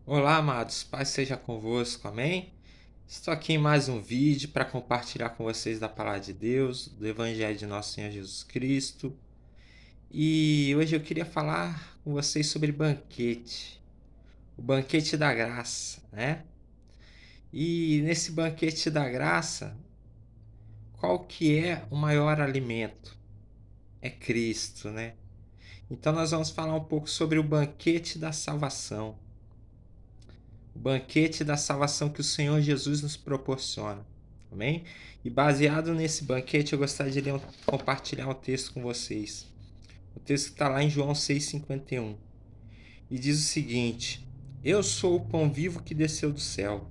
Olá, amados, paz seja convosco, amém? Estou aqui em mais um vídeo para compartilhar com vocês da palavra de Deus, do Evangelho de Nosso Senhor Jesus Cristo. E hoje eu queria falar com vocês sobre banquete, o banquete da graça, né? E nesse banquete da graça, qual que é o maior alimento? É Cristo, né? Então nós vamos falar um pouco sobre o banquete da salvação, o banquete da salvação que o Senhor Jesus nos proporciona. Amém? E baseado nesse banquete, eu gostaria de compartilhar um texto com vocês. O texto está lá em João 6,51. E diz o seguinte: Eu sou o pão vivo que desceu do céu.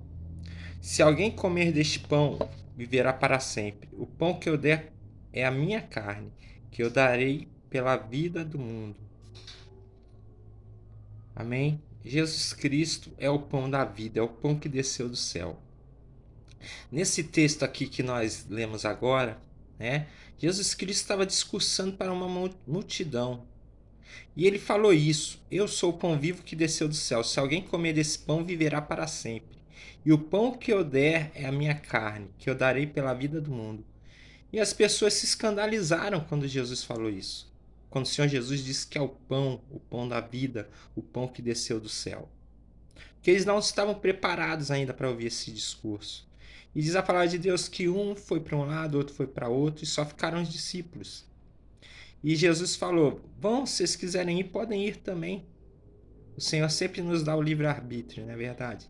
Se alguém comer deste pão, viverá para sempre. O pão que eu der é a minha carne, que eu darei pela vida do mundo. Amém? Jesus Cristo é o pão da vida, é o pão que desceu do céu. Nesse texto aqui que nós lemos agora, né, Jesus Cristo estava discursando para uma multidão. E ele falou isso: Eu sou o pão vivo que desceu do céu. Se alguém comer desse pão, viverá para sempre. E o pão que eu der é a minha carne, que eu darei pela vida do mundo. E as pessoas se escandalizaram quando Jesus falou isso. Quando o Senhor Jesus disse que é o pão da vida, o pão que desceu do céu. Porque eles não estavam preparados ainda para ouvir esse discurso. E diz a palavra de Deus que um foi para um lado, outro foi para outro, e só ficaram os discípulos. E Jesus falou: Vão, se vocês quiserem ir, podem ir também. O Senhor sempre nos dá o livre-arbítrio, não é verdade?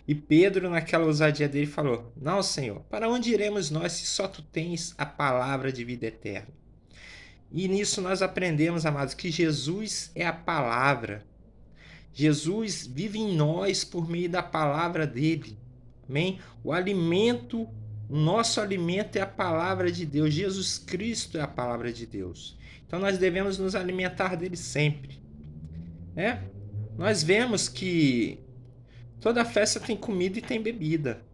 E Pedro, naquela ousadia dele, falou: Não, Senhor, para onde iremos nós se só tu tens a palavra de vida eterna? E nisso nós aprendemos, amados, que Jesus é a palavra. Jesus vive em nós por meio da palavra dele. Amém? O nosso alimento é a palavra de Deus. Jesus Cristo é a palavra de Deus. Então nós devemos nos alimentar dele sempre, né? Nós vemos que toda festa tem comida e tem bebida.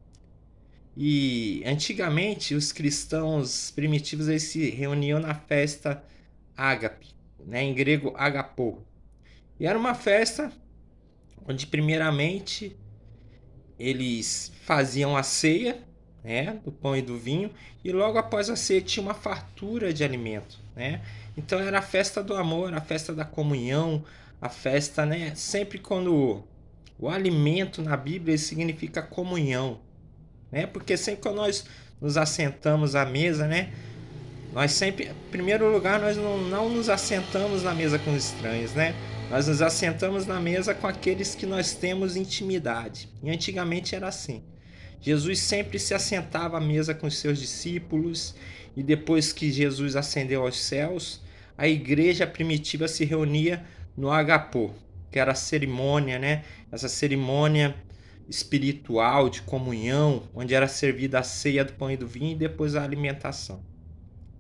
E antigamente os cristãos primitivos eles se reuniam na festa ágape, né? Em grego agapô. E era uma festa onde primeiramente eles faziam a ceia, né, do pão e do vinho, e logo após a ceia tinha uma fartura de alimento, né? Então era a festa do amor, a festa da comunhão, a festa, né? Sempre quando o alimento na Bíblia significa comunhão, né? Porque sempre quando nós nos assentamos à mesa, né? Nós sempre, em primeiro lugar, nós não nos assentamos na mesa com os estranhos, né? Nós nos assentamos na mesa com aqueles que nós temos intimidade. E antigamente era assim. Jesus sempre se assentava à mesa com os seus discípulos, e depois que Jesus ascendeu aos céus, a igreja primitiva se reunia no agapô, que era a cerimônia, né? Essa cerimônia espiritual de comunhão, onde era servida a ceia do pão e do vinho e depois a alimentação.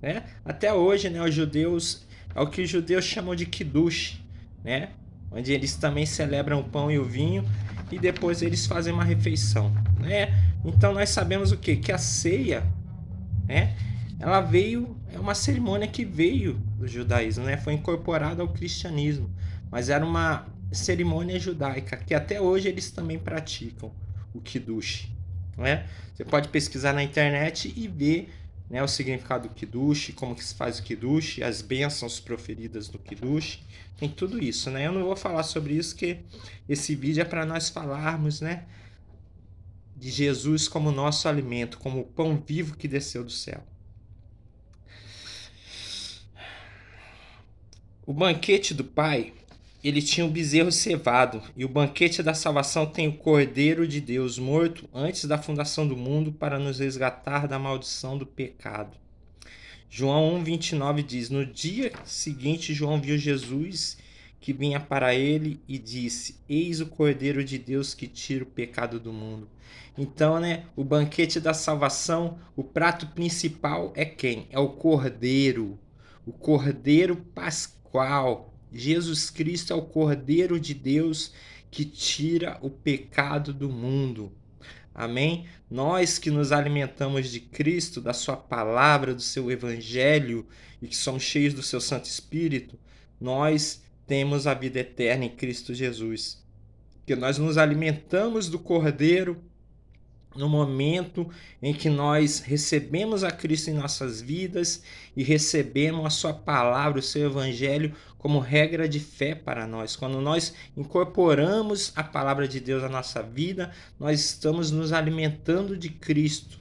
Né? Até hoje, né, os judeus é o que os judeus chamam de kiddush, né? Onde eles também celebram o pão e o vinho e depois eles fazem uma refeição, né? Então nós sabemos o que? Que a ceia, né? Ela veio, é uma cerimônia que veio do judaísmo, né? Foi incorporada ao cristianismo, mas era uma cerimônia judaica que até hoje eles também praticam o kiddush, né? Você pode pesquisar na internet e ver, né, o significado do kiddush, como que se faz o kiddush, as bênçãos proferidas no kiddush, tem tudo isso, né? Eu não vou falar sobre isso, que esse vídeo é para nós falarmos, né, de Jesus como nosso alimento, como o pão vivo que desceu do céu. O banquete do Pai, ele tinha o bezerro cevado, e o banquete da salvação tem o Cordeiro de Deus morto antes da fundação do mundo para nos resgatar da maldição do pecado. João 1,29 diz: No dia seguinte, João viu Jesus que vinha para ele e disse: Eis o Cordeiro de Deus que tira o pecado do mundo. Então, né, o banquete da salvação, o prato principal é quem? É o Cordeiro Pascual. Jesus Cristo é o Cordeiro de Deus que tira o pecado do mundo. Amém? Nós que nos alimentamos de Cristo, da Sua palavra, do Seu Evangelho e que somos cheios do Seu Santo Espírito, nós temos a vida eterna em Cristo Jesus. Porque nós nos alimentamos do Cordeiro no momento em que nós recebemos a Cristo em nossas vidas e recebemos a sua palavra, o seu evangelho como regra de fé para nós. Quando nós incorporamos a palavra de Deus à nossa vida, nós estamos nos alimentando de Cristo.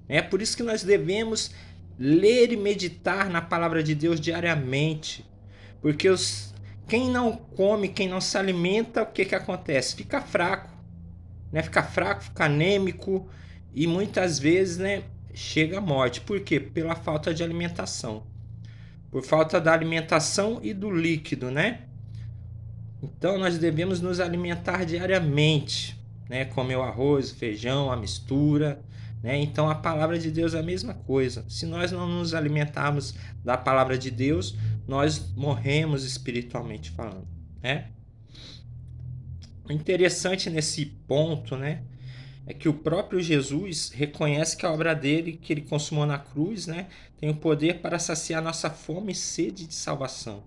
É por isso que nós devemos ler e meditar na palavra de Deus diariamente. Porque quem não come, quem não se alimenta, o que acontece? Fica fraco. Né? Fica fraco, fica anêmico e muitas vezes, né, chega à morte. Por quê? Pela falta de alimentação. Por falta da alimentação e do líquido, né? Então nós devemos nos alimentar diariamente, né? Comer o arroz, o feijão, a mistura, né? Então a palavra de Deus é a mesma coisa. Se nós não nos alimentarmos da palavra de Deus, nós morremos espiritualmente falando, né? Interessante nesse ponto, né, é que o próprio Jesus reconhece que a obra dele, que ele consumou na cruz, né, tem o poder para saciar nossa fome e sede de salvação.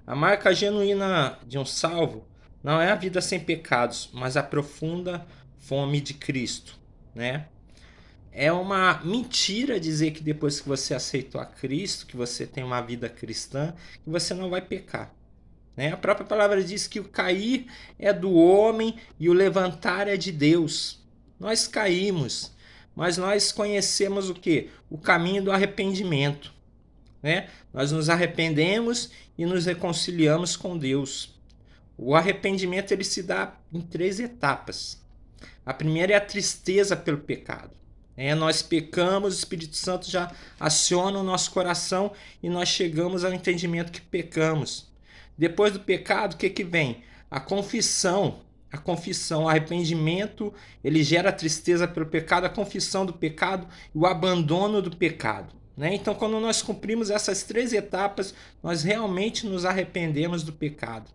A marca genuína de um salvo não é a vida sem pecados, mas a profunda fome de Cristo, né? É uma mentira dizer que depois que você aceitou a Cristo, que você tem uma vida cristã, que você não vai pecar. A própria palavra diz que o cair é do homem e o levantar é de Deus. Nós caímos, mas nós conhecemos o quê? O caminho do arrependimento. Nós nos arrependemos e nos reconciliamos com Deus. O arrependimento ele se dá em 3 etapas. A primeira é a tristeza pelo pecado. Nós pecamos, o Espírito Santo já aciona o nosso coração e nós chegamos ao entendimento que pecamos. Depois do pecado, o que vem? A confissão. A confissão, o arrependimento, ele gera tristeza pelo pecado, a confissão do pecado e o abandono do pecado. Então, quando nós cumprimos essas 3 etapas, nós realmente nos arrependemos do pecado.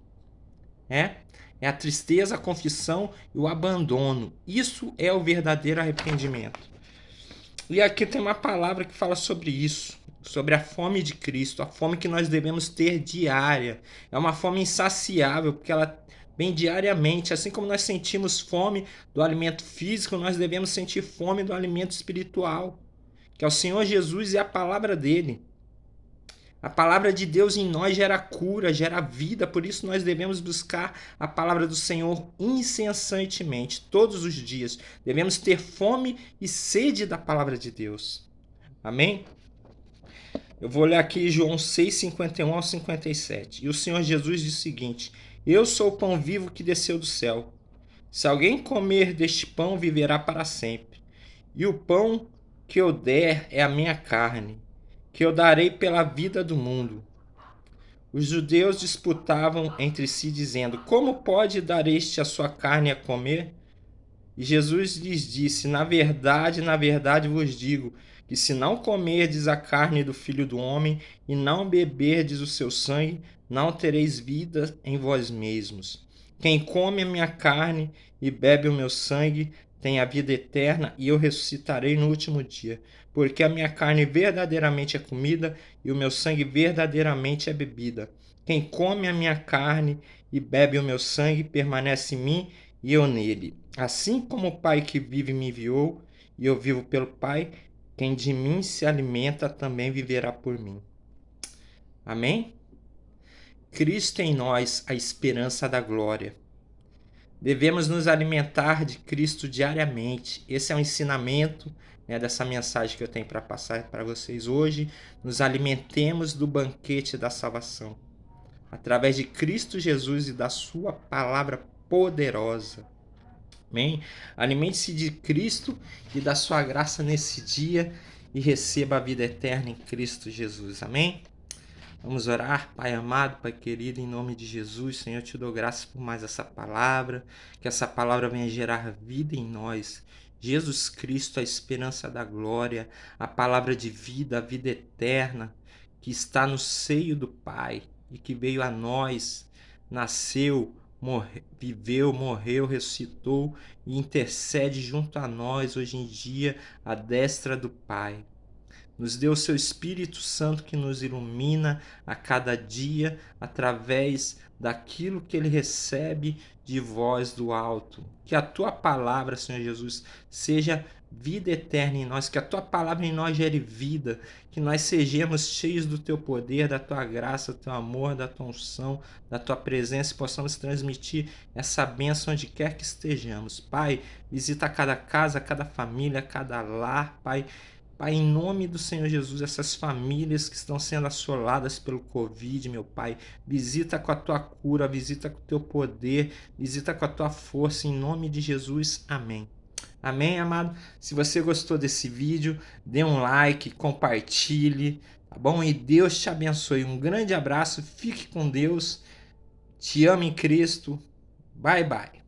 É a tristeza, a confissão e o abandono. Isso é o verdadeiro arrependimento. E aqui tem uma palavra que fala sobre isso, sobre a fome de Cristo, a fome que nós devemos ter diária. É uma fome insaciável, porque ela vem diariamente. Assim como nós sentimos fome do alimento físico, nós devemos sentir fome do alimento espiritual, que é o Senhor Jesus e a palavra dele. A palavra de Deus em nós gera cura, gera vida, por isso nós devemos buscar a palavra do Senhor incessantemente, todos os dias. Devemos ter fome e sede da palavra de Deus. Amém? Eu vou ler aqui João 6, 51 ao 57. E o Senhor Jesus diz o seguinte: Eu sou o pão vivo que desceu do céu. Se alguém comer deste pão, viverá para sempre. E o pão que eu der é a minha carne, que eu darei pela vida do mundo. Os judeus disputavam entre si, dizendo: Como pode dar este a sua carne a comer? E Jesus lhes disse: na verdade vos digo, que se não comerdes a carne do Filho do Homem e não beberdes o seu sangue, não tereis vida em vós mesmos. Quem come a minha carne e bebe o meu sangue tem a vida eterna, e eu ressuscitarei no último dia. Porque a minha carne verdadeiramente é comida e o meu sangue verdadeiramente é bebida. Quem come a minha carne e bebe o meu sangue permanece em mim e eu nele. Assim como o Pai que vive me enviou e eu vivo pelo Pai, quem de mim se alimenta também viverá por mim. Amém? Cristo em nós, a esperança da glória. Devemos nos alimentar de Cristo diariamente. Esse é o ensinamento dessa mensagem que eu tenho para passar para vocês hoje. Nos alimentemos do banquete da salvação, através de Cristo Jesus e da sua palavra poderosa. Amém? Alimente-se de Cristo e da sua graça nesse dia e receba a vida eterna em Cristo Jesus. Amém? Vamos orar. Pai amado, Pai querido, em nome de Jesus, Senhor, eu te dou graças por mais essa palavra, que essa palavra venha gerar vida em nós. Jesus Cristo, a esperança da glória, a palavra de vida, a vida eterna, que está no seio do Pai e que veio a nós, nasceu, viveu, morreu, ressuscitou e intercede junto a nós hoje em dia à destra do Pai. Nos dê o seu Espírito Santo que nos ilumina a cada dia através daquilo que ele recebe de voz do alto. Que a tua palavra, Senhor Jesus, seja vida eterna em nós, que a tua palavra em nós gere vida, que nós sejamos cheios do teu poder, da tua graça, do teu amor, da tua unção, da tua presença e possamos transmitir essa bênção onde quer que estejamos. Pai, visita cada casa, cada família, cada lar, Pai. Pai, em nome do Senhor Jesus, essas famílias que estão sendo assoladas pelo Covid, meu Pai, visita com a tua cura, visita com o teu poder, visita com a tua força, em nome de Jesus. Amém. Amém, amado? Se você gostou desse vídeo, dê um like, compartilhe, tá bom? E Deus te abençoe. Um grande abraço, fique com Deus, te amo em Cristo. Bye, bye.